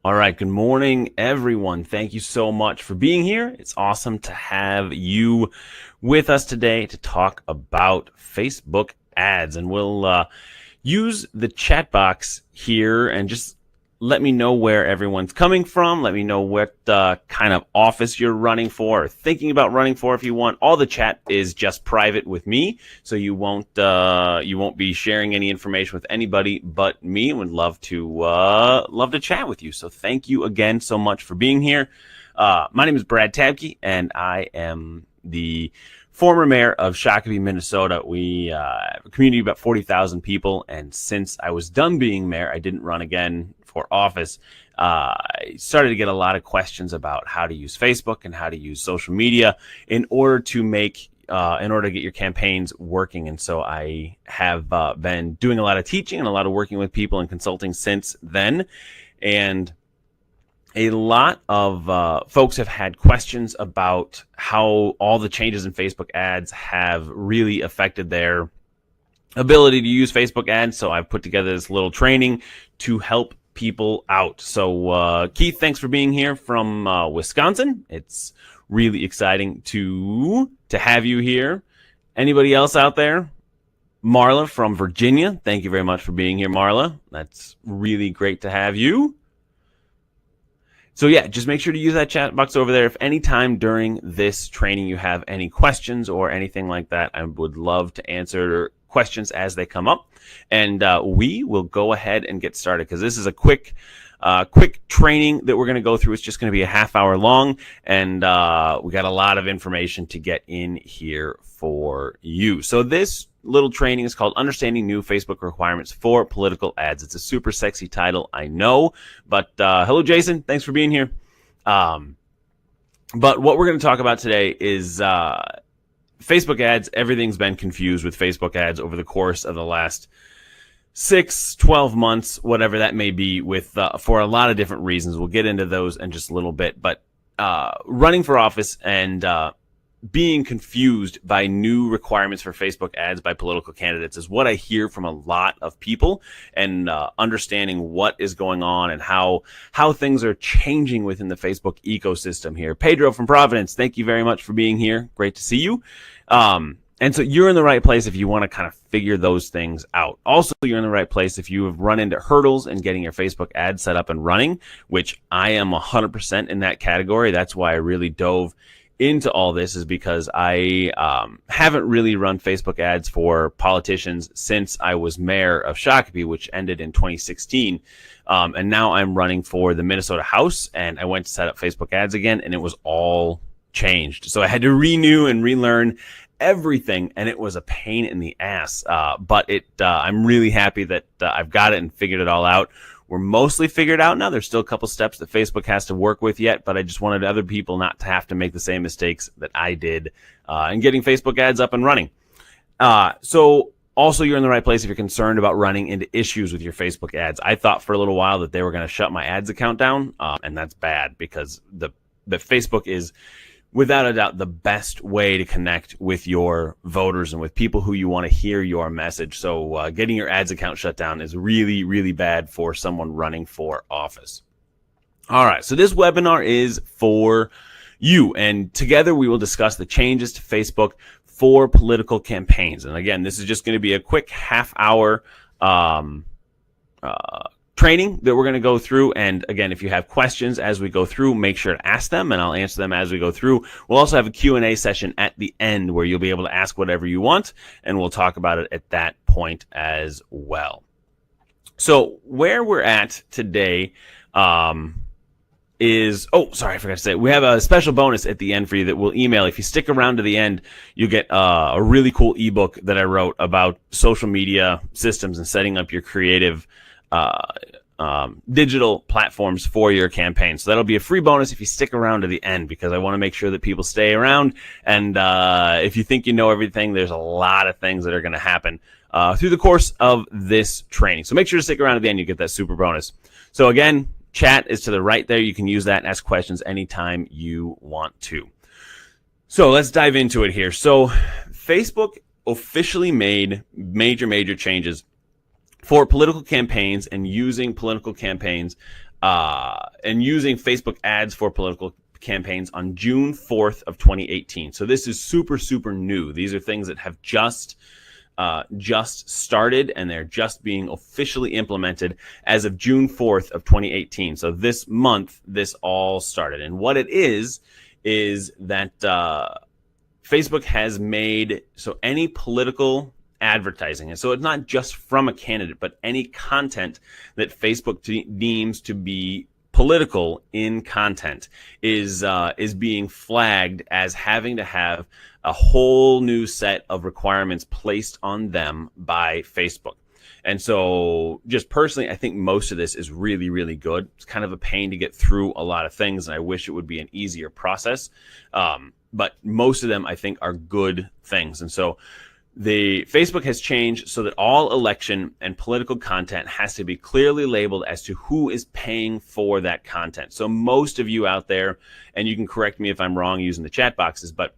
All right. Good morning, everyone. Thank you so much for being here. It's awesome to have you with us today to talk about Facebook ads. And we'll use the chat box here and just let me know where everyone's coming from. Let me know what kind of office you're running for or thinking about running for if you want. All the chat is just private with me, so you won't be sharing any information with anybody but me. Would love to chat with you. So thank you again so much for being here. My name is Brad Tabke, and I am the former mayor of Shakopee, Minnesota. We have a community of about 40,000 people, and since I was done being mayor, I didn't run again for office. I started to get a lot of questions about how to use Facebook and how to use social media in order to get your campaigns working. And so I have been doing a lot of teaching and a lot of working with people and consulting since then. And a lot of folks have had questions about how all the changes in Facebook ads have really affected their ability to use Facebook ads. So I've put together this little training to help people out. So Keith, thanks for being here from Wisconsin. It's really exciting to have you here. Anybody else out there? Marla from Virginia, thank you very much for being here, Marla. That's really great to have you. So yeah, just make sure to use that chat box over there. If any time during this training you have any questions or anything like that, I would love to answer questions as they come up. And we will go ahead and get started because this is a quick training that we're going to go through. It's just going to be a half hour long, and we got a lot of information to get in here for you. So this little training is called Understanding New Facebook Requirements for Political Ads. It's a super sexy title, I know, but hello, Jason. Thanks for being here. But what we're going to talk about today is Facebook ads. Everything's been confused with Facebook ads over the course of the last 6-12 months, whatever that may be, with for a lot of different reasons. We'll get into those in just a little bit. But running for office and being confused by new requirements for Facebook ads by political candidates is what I hear from a lot of people, and understanding what is going on and how things are changing within the Facebook ecosystem here. Pedro from Providence, thank you very much for being here. Great to see you. And so you're in the right place if you want to kind of figure those things out. Also, you're in the right place if you have run into hurdles in getting your Facebook ad set up and running, which I am 100% in that category. That's why I really dove into all this, is because I haven't really run Facebook ads for politicians since I was mayor of Shakopee, which ended in 2016. And now I'm running for the Minnesota House, and I went to set up Facebook ads again, and it was all changed. So I had to renew and relearn everything, and it was a pain in the ass. But I'm really happy that I've got it and figured it all out. We're mostly figured out now. There's still a couple steps that Facebook has to work with yet, but I just wanted other people not to have to make the same mistakes that I did in getting Facebook ads up and running. So also, you're in the right place if you're concerned about running into issues with your Facebook ads. I thought for a little while that they were going to shut my ads account down, and that's bad, because the Facebook is without a doubt the best way to connect with your voters and with people who you want to hear your message. So getting your ads account shut down is really, really bad for someone running for office. All right, so this webinar is for you, and together we will discuss the changes to Facebook for political campaigns. And again, this is just going to be a quick half-hour training that we're going to go through. And again, if you have questions as we go through, make sure to ask them, and I'll answer them as we go through. We'll also have a Q&A session at the end where you'll be able to ask whatever you want, and we'll talk about it at that point as well. So where we're at today is, I forgot to say, we have a special bonus at the end for you that we'll email. If you stick around to the end, you get a really cool ebook that I wrote about social media systems and setting up your creative digital platforms for your campaign. So that'll be a free bonus if you stick around to the end, because I want to make sure that people stay around. And if you think you know everything, there's a lot of things that are going to happen through the course of this training. So make sure to stick around to the end. You get that super bonus. So again, chat is to the right there. You can use that and ask questions anytime you want to. So let's dive into it here. So Facebook officially made major changes for political campaigns and using political campaigns and using Facebook ads for political campaigns on June 4th of 2018. So this is super, super new. These are things that have just started, and they're just being officially implemented as of June 4th of 2018. So this month, this all started. And what it is that Facebook has made so any political advertising, and so it's not just from a candidate, but any content that Facebook deems to be political in content is being flagged as having to have a whole new set of requirements placed on them by Facebook. And so just personally, I think most of this is really, really good. It's kind of a pain to get through a lot of things, and I wish it would be an easier process. But most of them, I think, are good things. And so the Facebook has changed so that all election and political content has to be clearly labeled as to who is paying for that content. So most of you out there, and you can correct me if I'm wrong using the chat boxes, but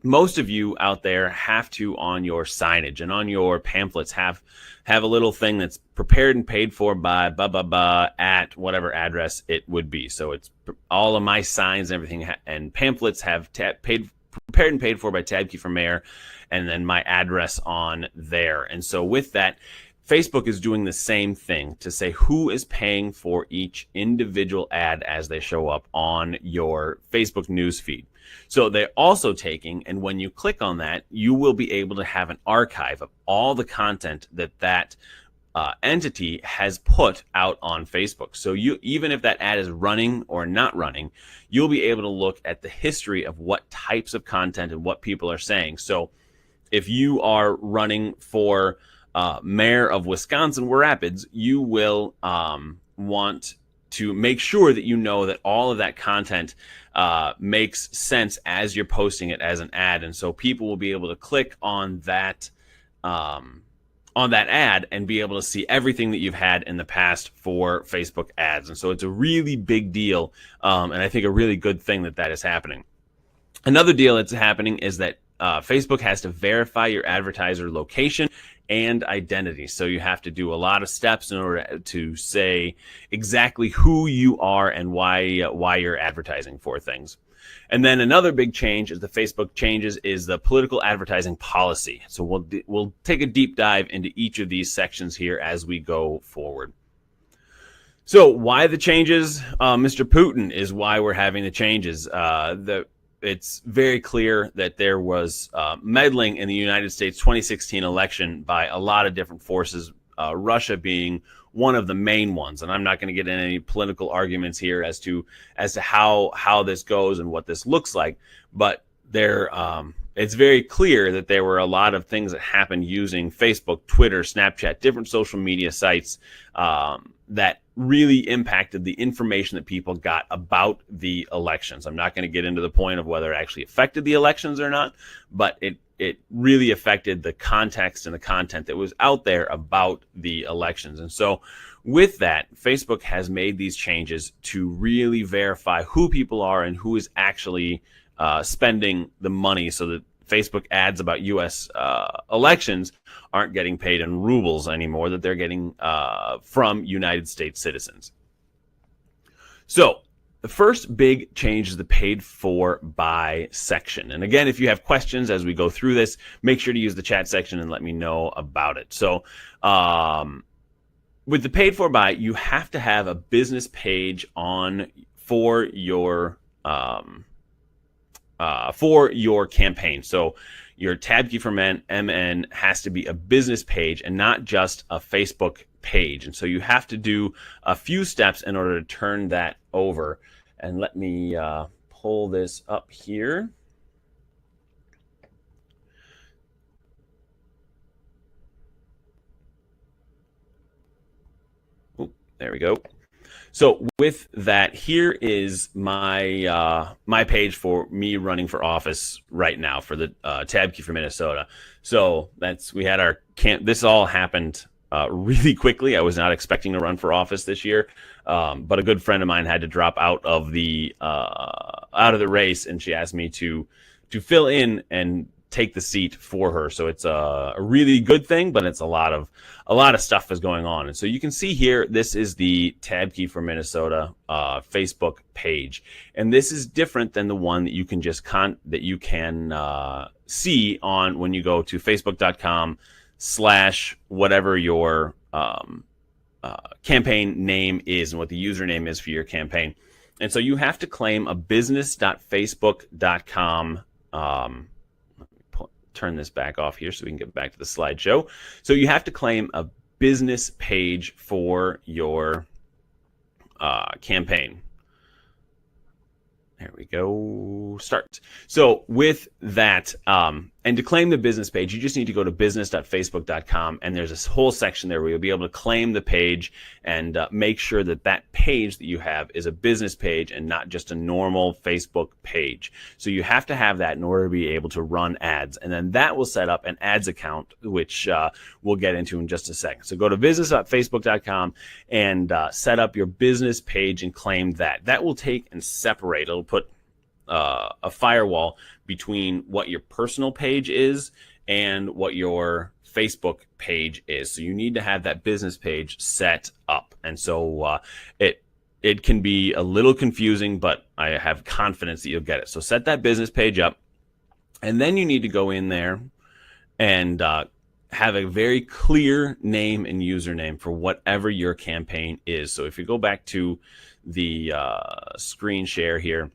most of you out there have to, on your signage and on your pamphlets, have a little thing that's prepared and paid for by blah, blah, blah at whatever address it would be. So it's all of my signs and everything and pamphlets have prepared and paid for by Tab Key for Mayor, and then my address on there. And so with that, Facebook is doing the same thing to say who is paying for each individual ad as they show up on your Facebook newsfeed. So they're also taking, and when you click on that, you will be able to have an archive of all the content that entity has put out on Facebook. So you, even if that ad is running or not running, you'll be able to look at the history of what types of content and what people are saying. So if you are running for mayor of Wisconsin Rapids, you will want to make sure that you know that all of that content makes sense as you're posting it as an ad. And so people will be able to click on that ad and be able to see everything that you've had in the past for Facebook ads. And so it's a really big deal, and I think a really good thing that is happening. Another deal that's happening is that Facebook has to verify your advertiser location and identity. So you have to do a lot of steps in order to say exactly who you are and why you're advertising for things. And then another big change is the Facebook changes is the political advertising policy. So we'll take a deep dive into each of these sections here as we go forward. So why the changes? Mr. Putin is why we're having the changes. It's very clear that there was meddling in the United States 2016 election by a lot of different forces, Russia being one of the main ones. And I'm not going to get into any political arguments here as to how this goes and what this looks like. But it's very clear that there were a lot of things that happened using Facebook, Twitter, Snapchat, different social media sites that really impacted the information that people got about the elections. I'm not going to get into the point of whether it actually affected the elections or not, but it really affected the context and the content that was out there about the elections. And so with that, Facebook has made these changes to really verify who people are and who is actually spending the money, so that Facebook ads about U.S. Elections aren't getting paid in rubles anymore, that they're getting from United States citizens. So the first big change is the paid for by section. And again, if you have questions as we go through this, make sure to use the chat section and let me know about it. So with the paid for by, you have to have a business page for your campaign. So your Tab Key for MN has to be a business page and not just a Facebook page. And so you have to do a few steps in order to turn that over. And let me pull this up here. Ooh, there we go. So with that, here is my my page for me running for office right now for the Tab Key for Minnesota. So we had our this all happened really quickly. I was not expecting to run for office this year, but a good friend of mine had to drop out of the race, and she asked me to fill in and take the seat for her. So it's a really good thing, but it's a lot of stuff is going on. And so you can see here, this is the Tab Key for Minnesota Facebook page, and this is different than the one that you can just see on when you go to facebook.com/whatever your campaign name is and what the username is for your campaign. And so you have to claim a business.facebook.com. Let me turn this back off here so we can get back to the slideshow. So you have to claim a business page for your campaign. There we go. Start. So with that, and to claim the business page, you just need to go to business.facebook.com, and there's this whole section there where you'll be able to claim the page and make sure that that page that you have is a business page and not just a normal Facebook page. So you have to have that in order to be able to run ads, and then that will set up an ads account, which we'll get into in just a second. So go to business.facebook.com and set up your business page and claim that. That will take and separate. It'll put a firewall between what your personal page is and what your Facebook page is. So you need to have that business page set up. And so it can be a little confusing, but I have confidence that you'll get it. So set that business page up, and then you need to go in there and have a very clear name and username for whatever your campaign is. So if you go back to the screen share here,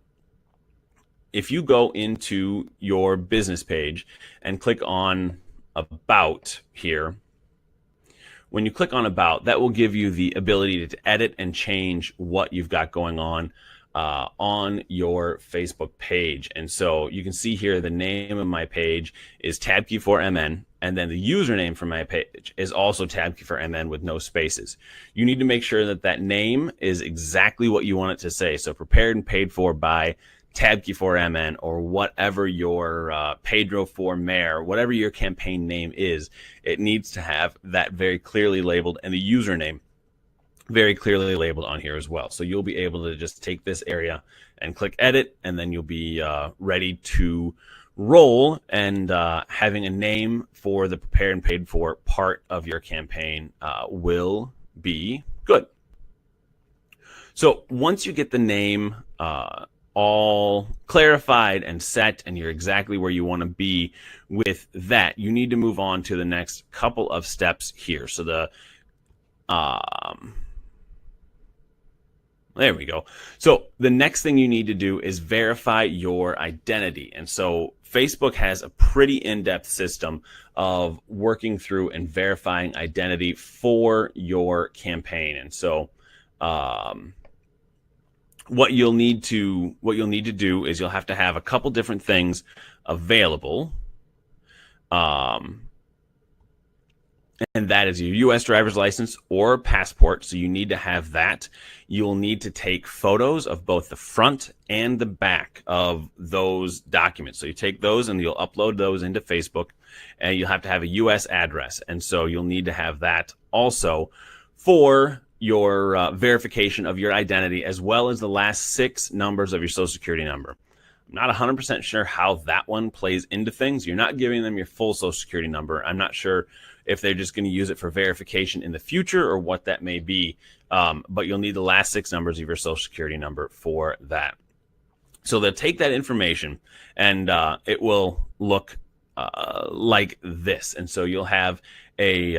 if you go into your business page and click on About here, when you click on About, that will give you the ability to edit and change what you've got going on your Facebook page. And so you can see here the name of my page is TabKey4MN, and then the username for my page is also TabKey4MN with no spaces. You need to make sure that that name is exactly what you want it to say. So prepared and paid for by TabKey4MN, or whatever your Pedro for Mayor, whatever your campaign name is, it needs to have that very clearly labeled, and the username very clearly labeled on here as well. So you'll be able to just take this area and click edit, and then you'll be ready to roll, and having a name for the prepared and paid for part of your campaign will be good. So once you get the name all clarified and set, and you're exactly where you want to be with that, you need to move on to the next couple of steps here. So there we go. So the next thing you need to do is verify your identity. And so Facebook has a pretty in-depth system of working through and verifying identity for your campaign. And so what you'll need to do is you'll have to have a couple different things available. And that is your U.S. driver's license or passport. So you need to have that. You'll need to take photos of both the front and the back of those documents. So you take those and you'll upload those into Facebook, and you'll have to have a U.S. address. And so you'll need to have that also for your verification of your identity, as well as the last 6 numbers of your Social Security number. I'm not 100% sure how that one plays into things. You're not giving them your full Social Security number. I'm not sure if they're just going to use it for verification in the future or what that may be, but you'll need the last 6 numbers of your Social Security number for that. So they'll take that information, and it will look like this. And so you'll have a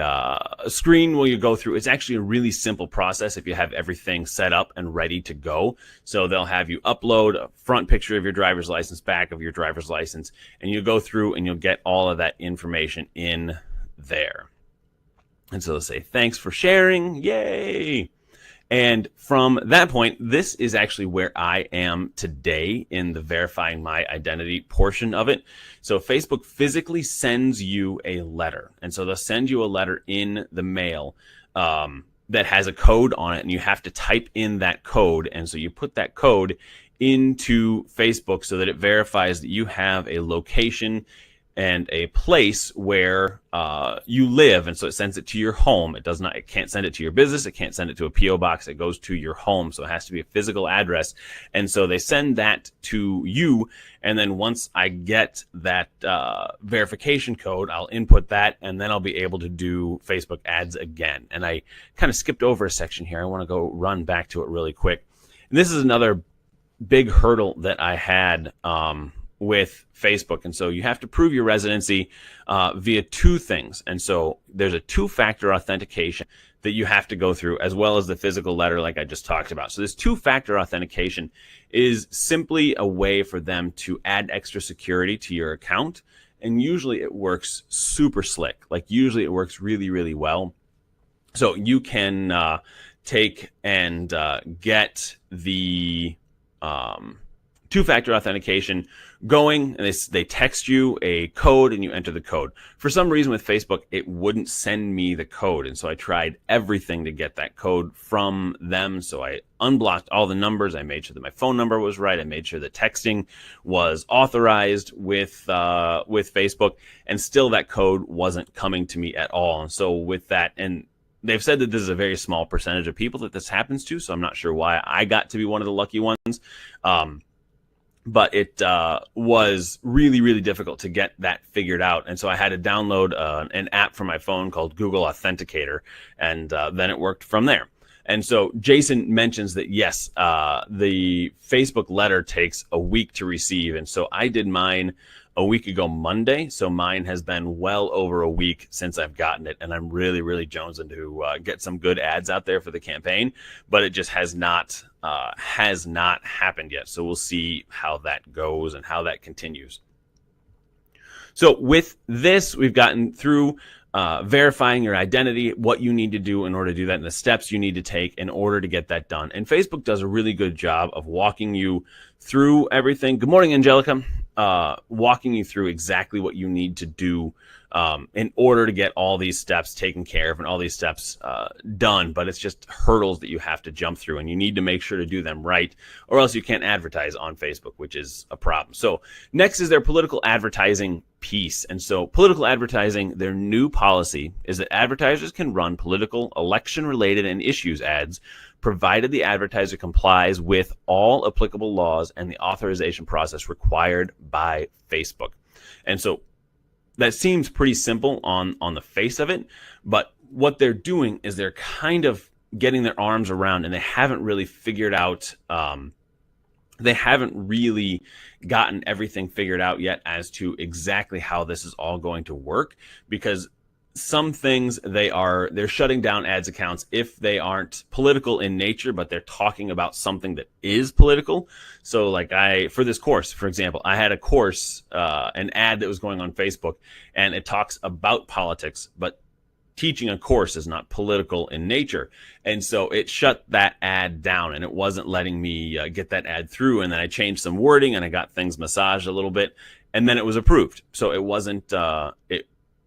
screen where you go through. It's actually a really simple process if you have everything set up and ready to go. So they'll have you upload a front picture of your driver's license, back of your driver's license, and you go through and you'll get all of that information in there. And so they'll say, thanks for sharing. Yay. And from that point, this is actually where I am today in the verifying my identity portion of it. So Facebook physically sends you a letter. And so they'll send you a letter in the mail that has a code on it, and you have to type in that code. And so you put that code into Facebook so that it verifies that you have a location and a place where you live, and so it sends it to your home. It can't send it to your business. It can't send it to a PO box. It goes to your home, so it has to be a physical address. And so they send that to you, and then once I get that verification code, I'll input that, and then I'll be able to do Facebook ads again. And I kind of skipped over a section here. I want to go run back to it really quick. And this is another big hurdle that I had with Facebook. And so you have to prove your residency via two things. And so there's a two-factor authentication that you have to go through, as well as the physical letter like I just talked about. So this two-factor authentication is simply a way for them to add extra security to your account. And usually it works super slick. Like usually it works really, really well. So you can take and get the two-factor authentication going, and they text you a code and you enter the code. For some reason with Facebook, it wouldn't send me the code. And so I tried everything to get that code from them. So I unblocked all the numbers. I made sure that my phone number was right. I made sure that texting was authorized with Facebook, and still that code wasn't coming to me at all. And so with that, and they've said that this is a very small percentage of people that this happens to, so I'm not sure why I got to be one of the lucky ones. But it was really, really difficult to get that figured out. And so I had to download an app for my phone called Google Authenticator, and then it worked from there. And so Jason mentions that, yes, the Facebook letter takes a week to receive. And so I did mine a week ago Monday. So mine has been well over a week since I've gotten it. And I'm really, really jonesing to get some good ads out there for the campaign. But it just has not happened yet. So we'll see how that goes and how that continues. So with this, we've gotten through verifying your identity, what you need to do in order to do that, and the steps you need to take in order to get that done. And Facebook does a really good job of walking you through everything. Good morning, Angelica. Walking you through exactly what you need to do in order to get all these steps taken care of and all these steps done. But it's just hurdles that you have to jump through, and you need to make sure to do them right, or else you can't advertise on Facebook, which is a problem. So next is their political advertising piece. And so political advertising, their new policy is that advertisers can run political, election-related, and issues ads, provided the advertiser complies with all applicable laws and the authorization process required by Facebook. And so that seems pretty simple on the face of it, but what they're doing is they're kind of getting their arms around, and they haven't really figured out, they haven't really gotten everything figured out yet as to exactly how this is all going to work, because some things they're shutting down ads accounts if they aren't political in nature, but they're talking about something that is political. So like for this course, for example, I had a course, an ad that was going on Facebook, and it talks about politics, but teaching a course is not political in nature. And so it shut that ad down, and it wasn't letting me get that ad through. And then I changed some wording, and I got things massaged a little bit, and then it was approved. So it wasn't,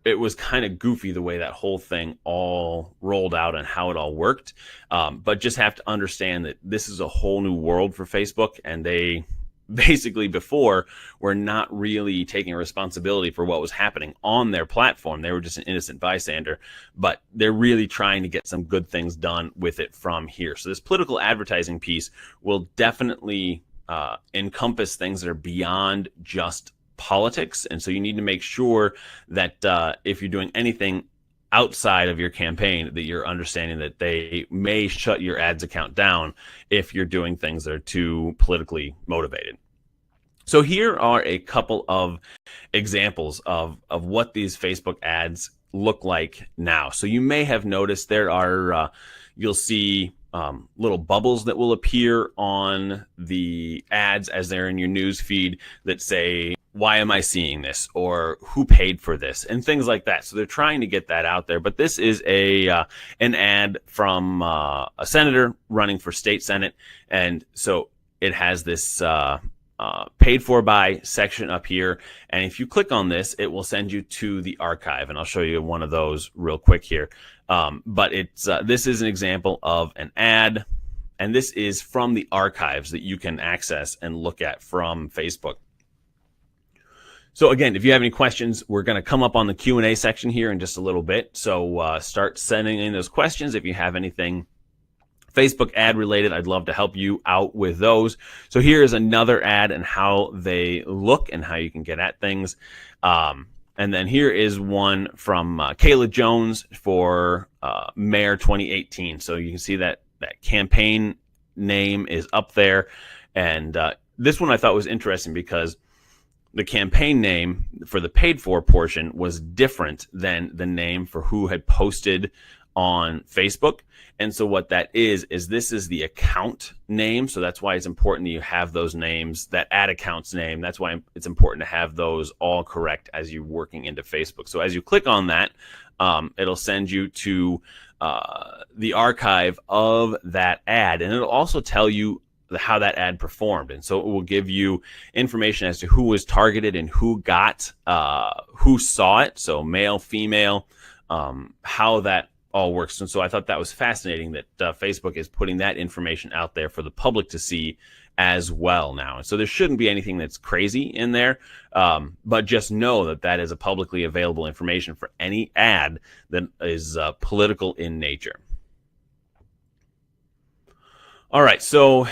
it was kind of goofy the way that whole thing all rolled out and how it all worked. But just have to understand that this is a whole new world for Facebook, and they basically before were not really taking responsibility for what was happening on their platform. They were just an innocent bystander, but they're really trying to get some good things done with it from here. So this political advertising piece will definitely encompass things that are beyond just politics. And so you need to make sure that if you're doing anything outside of your campaign, that you're understanding that they may shut your ads account down if you're doing things that are too politically motivated. So here are a couple of examples of what these Facebook ads look like now. So you may have noticed there are, you'll see little bubbles that will appear on the ads as they're in your news feed that say, why am I seeing this? Or who paid for this? And things like that. So they're trying to get that out there. But this is an ad from a senator running for state senate. And so it has this paid for by section up here. And if you click on this, it will send you to the archive. And I'll show you one of those real quick here. But this is an example of an ad. And this is from the archives that you can access and look at from Facebook. So again, if you have any questions, we're going to come up on the Q&A section here in just a little bit. So start sending in those questions. If you have anything Facebook ad related, I'd love to help you out with those. So here is another ad and how they look and how you can get at things. And then here is one from Kayla Jones for Mayor 2018. So you can see that campaign name is up there. And this one I thought was interesting because the campaign name for the paid for portion was different than the name for who had posted on Facebook. And so what that is this is the account name. So that's why it's important that you have those names, that ad account's name. That's why it's important to have those all correct as you're working into Facebook. So as you click on that, it'll send you to the archive of that ad. And it'll also tell you how that ad performed. And so it will give you information as to who was targeted and who saw it. So male, female, how that all works. And so I thought that was fascinating that Facebook is putting that information out there for the public to see as well now. And so there shouldn't be anything that's crazy in there, but just know that that is a publicly available information for any ad that is political in nature. All right, so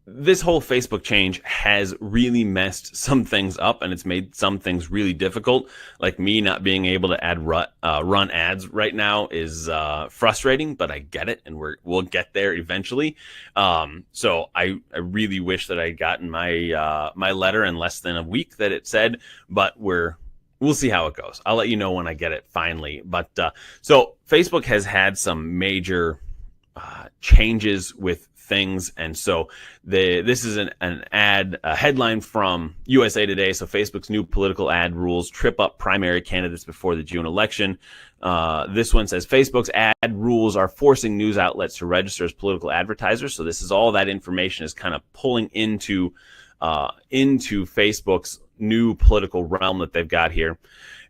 this whole Facebook change has really messed some things up, and it's made some things really difficult. Like me not being able to run ads right now is frustrating, but I get it, and we'll get there eventually. So I really wish that I had gotten my my letter in less than a week that it said, but we'll see how it goes. I'll let you know when I get it finally. But so Facebook has had some major changes with things, and so this is an ad, a headline from USA Today. So Facebook's new political ad rules trip up primary candidates before the June election. This one says Facebook's ad rules are forcing news outlets to register as political advertisers. So this is all that information is kind of pulling into Facebook's new political realm that they've got here.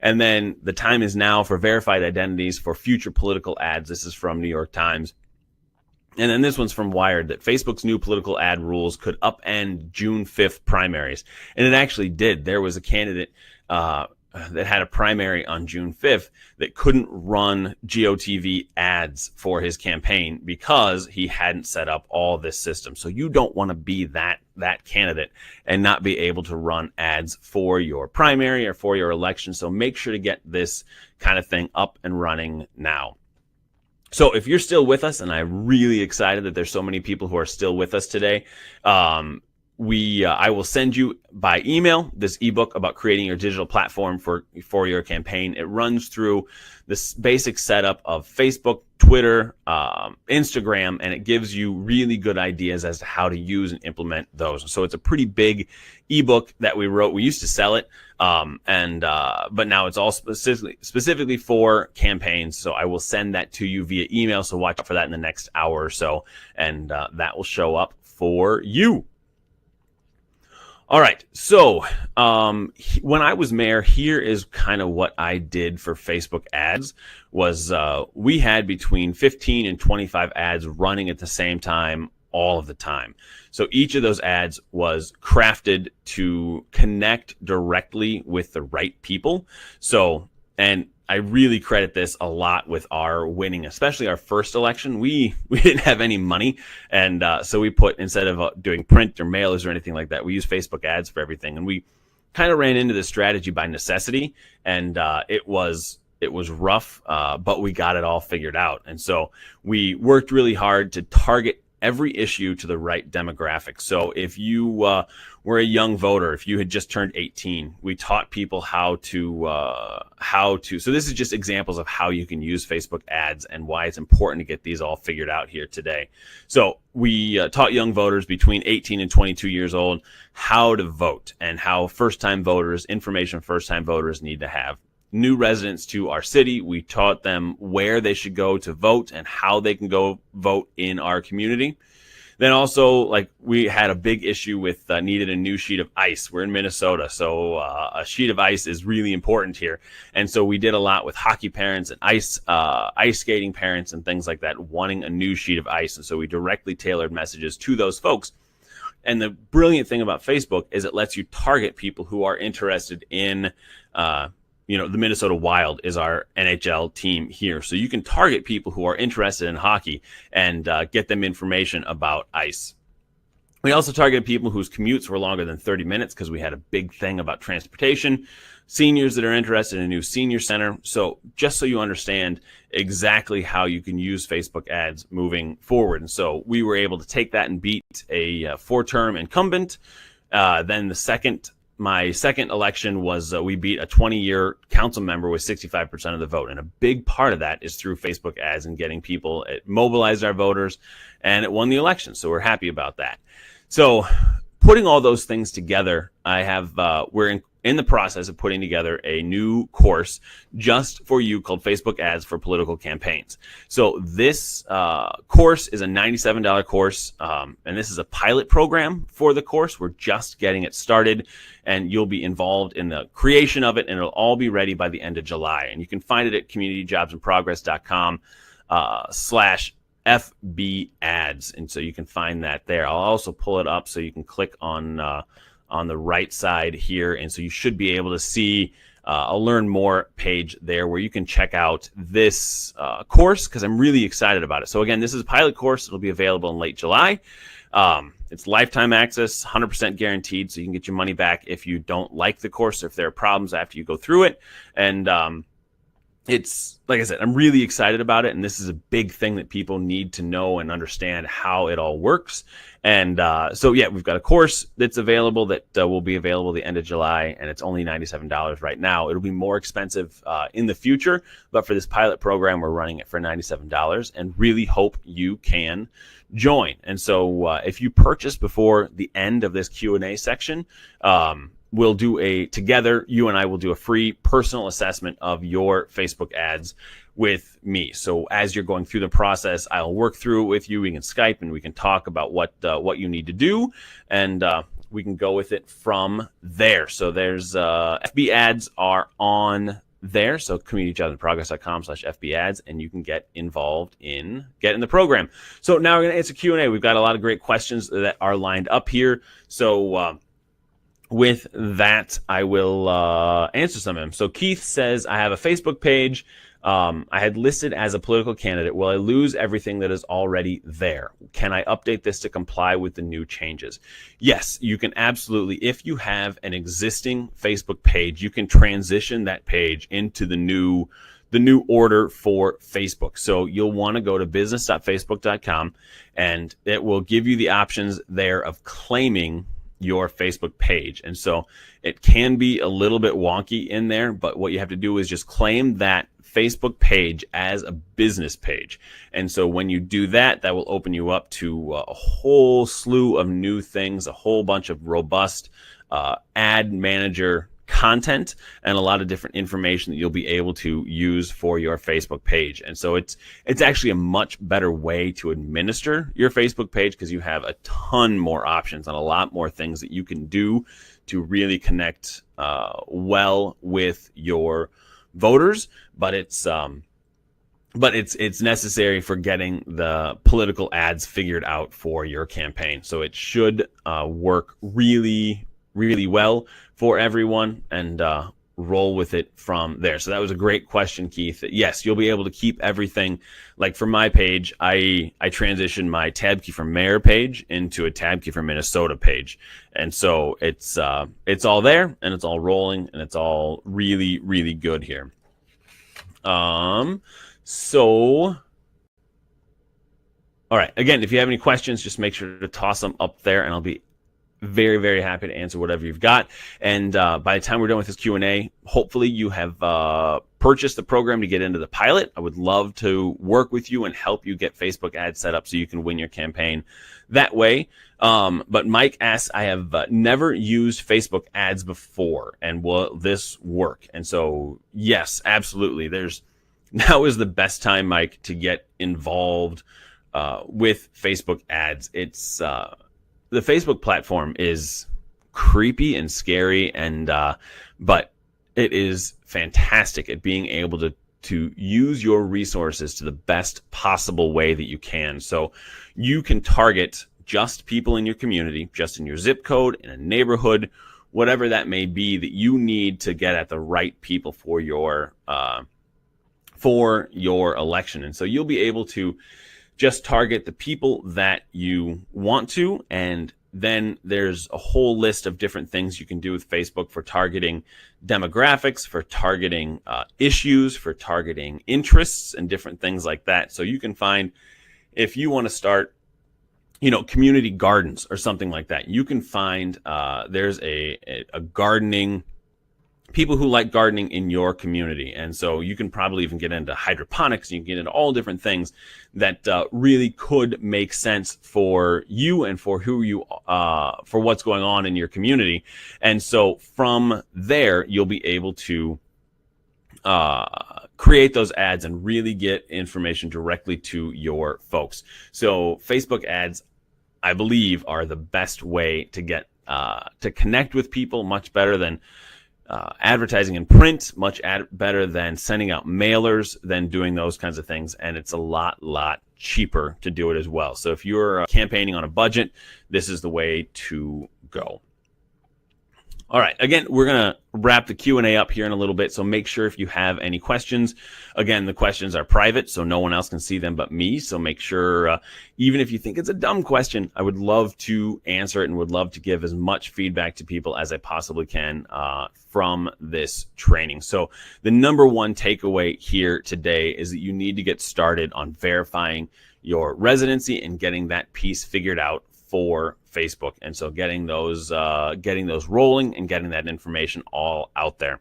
And then the time is now for verified identities for future political ads. This is from New York Times. And then this one's from Wired, that Facebook's new political ad rules could upend June 5th primaries. And it actually did. There was a candidate that had a primary on June 5th that couldn't run GOTV ads for his campaign because he hadn't set up all this system. So you don't want to be that candidate and not be able to run ads for your primary or for your election. So make sure to get this kind of thing up and running now. So if you're still with us, and I'm really excited that there's so many people who are still with us today, I will send you by email this ebook about creating your digital platform for your campaign. It runs through this basic setup of Facebook, Twitter, Instagram, and it gives you really good ideas as to how to use and implement those. So it's a pretty big ebook that we wrote. We used to sell it, but now it's all specifically for campaigns. So I will send that to you via email. So watch out for that in the next hour or so, and that will show up for you. All right, so when I was mayor, here is kind of what I did for Facebook ads. Was we had between 15 and 25 ads running at the same time all of the time. So each of those ads was crafted to connect directly with the right people. So, and I really credit this a lot with our winning, especially our first election. We didn't have any money, and so we put, instead of doing print or mailers or anything like that, we used Facebook ads for everything. And we kind of ran into this strategy by necessity, and it was rough, but we got it all figured out. And so we worked really hard to target every issue to the right demographic. So if you were a young voter, if you had just turned 18, we taught people how to. So this is just examples of how you can use Facebook ads and why it's important to get these all figured out here today. So we taught young voters between 18 and 22 years old how to vote and how first-time voters need to have. New residents to our city, we taught them where they should go to vote and how they can go vote in our community. Then also, like, we had a big issue with needed a new sheet of ice. We're in Minnesota, so a sheet of ice is really important here. And so we did a lot with hockey parents and ice skating parents and things like that, wanting a new sheet of ice. And so we directly tailored messages to those folks And the brilliant thing about Facebook is it lets you target people who are interested in, the Minnesota Wild is our NHL team here. So you can target people who are interested in hockey and get them information about ice. We also targeted people whose commutes were longer than 30 minutes because we had a big thing about transportation, seniors that are interested in a new senior center. So just so you understand exactly how you can use Facebook ads moving forward. And so we were able to take that and beat a 4-term incumbent. Then my second election was we beat a 20-year council member with 65% of the vote. And a big part of that is through Facebook ads and getting people. It mobilized our voters and it won the election. So we're happy about that. So putting all those things together, we're in the process of putting together a new course just for you called Facebook Ads for Political Campaigns. So this course is a $97 course, and this is a pilot program for the course. We're just getting it started, and you'll be involved in the creation of it, and it'll all be ready by the end of July. And you can find it at communityjobsandprogress.com /FB ads. And so you can find that there. I'll also pull it up so you can click on the right side here. And so you should be able to see a learn more page there where you can check out this course because I'm really excited about it. So again, this is a pilot course. It'll be available in late July. It's lifetime access, 100% guaranteed. So you can get your money back if you don't like the course or if there are problems after you go through it. And it's, like I said, I'm really excited about it. And this is a big thing that people need to know and understand how it all works. And so, yeah, we've got a course that's available that will be available the end of July. And it's only $97 right now. It'll be more expensive in the future. But for this pilot program, we're running it for $97 and really hope you can join. And so if you purchase before the end of this Q&A section, we'll do you and I will do a free personal assessment of your Facebook ads with me. So as you're going through the process, I'll work through it with you. We can Skype and we can talk about what you need to do, and we can go with it from there. So there's FB ads are on there. So communityjobsandprogress.com /FB ads, and you can get involved in getting the program. So now we're going to answer Q&A. We've got a lot of great questions that are lined up here. So, with that, I will answer some of them. So Keith says, I have a Facebook page. I had listed as a political candidate. Will I lose everything that is already there? Can I update this to comply with the new changes? Yes, you can absolutely. If you have an existing Facebook page, you can transition that page into the new order for Facebook. So you'll want to go to business.facebook.com, and it will give you the options there of claiming your Facebook page. And so it can be a little bit wonky in there, but what you have to do is just claim that Facebook page as a business page. And so when you do that, that will open you up to a whole slew of new things, a whole bunch of robust ad manager content and a lot of different information that you'll be able to use for your Facebook page. And so it's actually a much better way to administer your Facebook page because you have a ton more options and a lot more things that you can do to really connect well with your voters. But it's necessary for getting the political ads figured out for your campaign. So it should work really, really well for everyone, and roll with it from there. So that was a great question, Keith. Yes, you'll be able to keep everything. Like for my page, I transitioned my tab key from mayor page into a tab key from Minnesota page. And so it's all there and it's all rolling and it's all really, really good here. So all right, again, if you have any questions, just make sure to toss them up there and I'll be very, very happy to answer whatever you've got. And by the time we're done with this Q&A, hopefully you have purchased the program to get into the pilot. I would love to work with you and help you get Facebook ads set up so you can win your campaign that way. But Mike asks, I have never used Facebook ads before, and will this work? And so, yes, absolutely. Now is the best time, Mike, to get involved with Facebook ads. It's the Facebook platform is creepy and scary, and but it is fantastic at being able to use your resources to the best possible way that you can. So you can target just people in your community, just in your zip code, in a neighborhood, whatever that may be, that you need to get at the right people for your election. And so you'll be able to just target the people that you want to. And then there's a whole list of different things you can do with Facebook for targeting demographics, for targeting issues, for targeting interests, and different things like that. So you can find, if you want to start, community gardens or something like that, you can find there's a gardening, people who like gardening in your community. And so you can probably even get into hydroponics. You can get into all different things that really could make sense for you and for for what's going on in your community. And so from there, you'll be able to create those ads and really get information directly to your folks. So Facebook ads, I believe, are the best way to get to connect with people, much better than advertising in print, much better than sending out mailers, than doing those kinds of things. And it's a lot cheaper to do it as well. So if you're campaigning on a budget, this is the way to go. All right. Again, we're going to wrap the Q&A up here in a little bit. So make sure if you have any questions, again, the questions are private, so no one else can see them but me. So make sure, even if you think it's a dumb question, I would love to answer it and would love to give as much feedback to people as I possibly can from this training. So the number one takeaway here today is that you need to get started on verifying your residency and getting that piece figured out for Facebook. And so getting those rolling and getting that information all out there.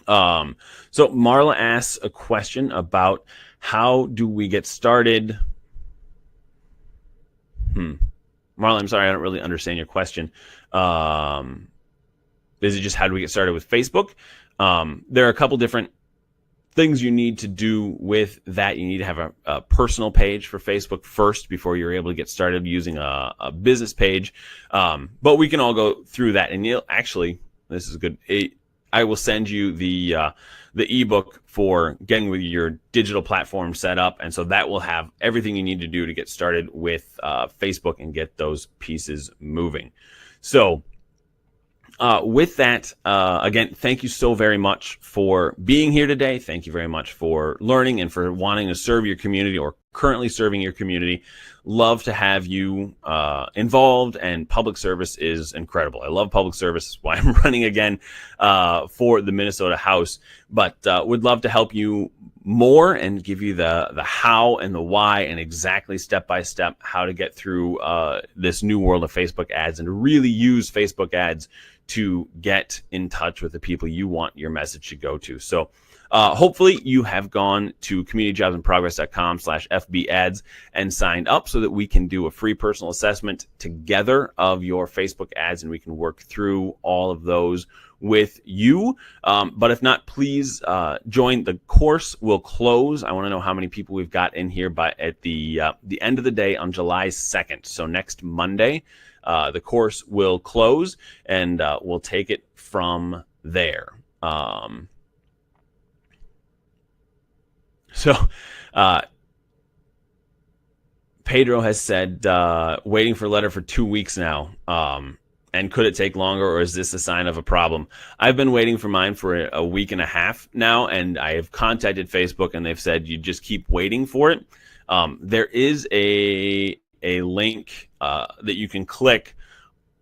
So Marla asks a question about how do we get started? Marla, I'm sorry, I don't really understand your question. Is it just how do we get started with Facebook? There are a couple different things you need to do with that. You need to have a personal page for Facebook first before you're able to get started using a business page. But we can all go through that. And you'll actually, this is good. I will send you the ebook for getting with your digital platform set up. And so that will have everything you need to do to get started with Facebook and get those pieces moving. So with that, again, thank you so very much for being here today. Thank you very much for learning and for wanting to serve your community or currently serving your community. Love to have you involved, and public service is incredible. I love public service. That's why I'm running again for the Minnesota House, but would love to help you more and give you the how and the why and exactly step by step how to get through this new world of Facebook ads and really use Facebook ads to get in touch with the people you want your message to go to. So hopefully you have gone to communityjobsinprogress.com/FB ads and signed up so that we can do a free personal assessment together of your Facebook ads, and we can work through all of those with you. But if not, please join. The course will close. I want to know how many people we've got in here at the end of the day on July 2nd. So next Monday, the course will close, and we'll take it from there. So Pedro has said, waiting for a letter for 2 weeks now. And could it take longer, or is this a sign of a problem? I've been waiting for mine for a week and a half now, and I have contacted Facebook, and they've said you just keep waiting for it. There is a link that you can click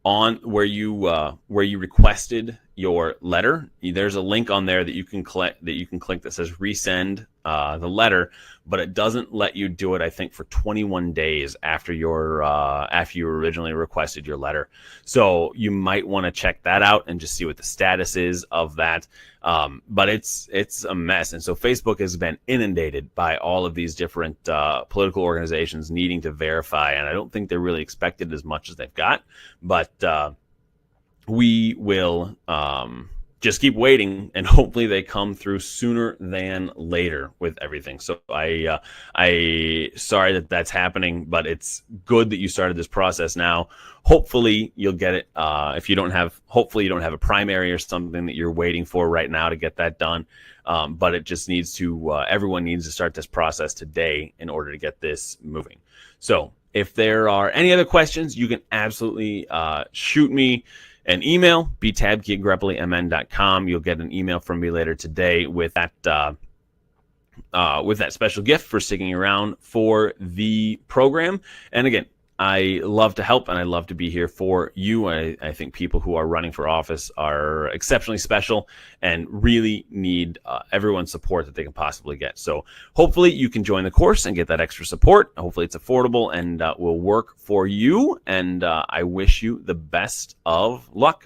on where you requested your letter. There's a link on there that you can click that says resend the letter, but it doesn't let you do it, I think, for 21 days after you originally requested your letter. So you might want to check that out and just see what the status is of that. But it's a mess. And so Facebook has been inundated by all of these different political organizations needing to verify, and I don't think they're really expected as much as they've got. But we will just keep waiting, and hopefully they come through sooner than later with everything. So I sorry that that's happening, but it's good that you started this process now. Hopefully you'll get it. If you don't have, hopefully you don't have a primary or something that you're waiting for right now to get that done. But it just needs to, everyone needs to start this process today in order to get this moving. So If there are any other questions, you can absolutely shoot me an email, btabkey@greppelimn.com. You'll get an email from me later today with that special gift for sticking around for the program. And again, I love to help and I love to be here for you. I think people who are running for office are exceptionally special and really need everyone's support that they can possibly get. So hopefully you can join the course and get that extra support. Hopefully it's affordable and will work for you. And I wish you the best of luck.